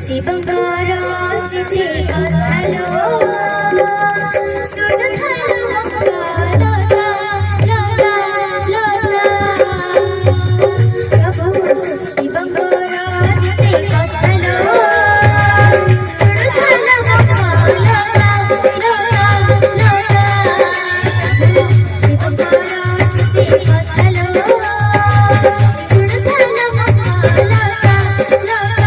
Shivankar चिठि कथलो सुनथलो मंगलता लता लता प्रभु Shivankar चिठि कथलो सुनथलो मंगलता लता लता Shivankar चिठि कथलो सुनथलो मंगलता लता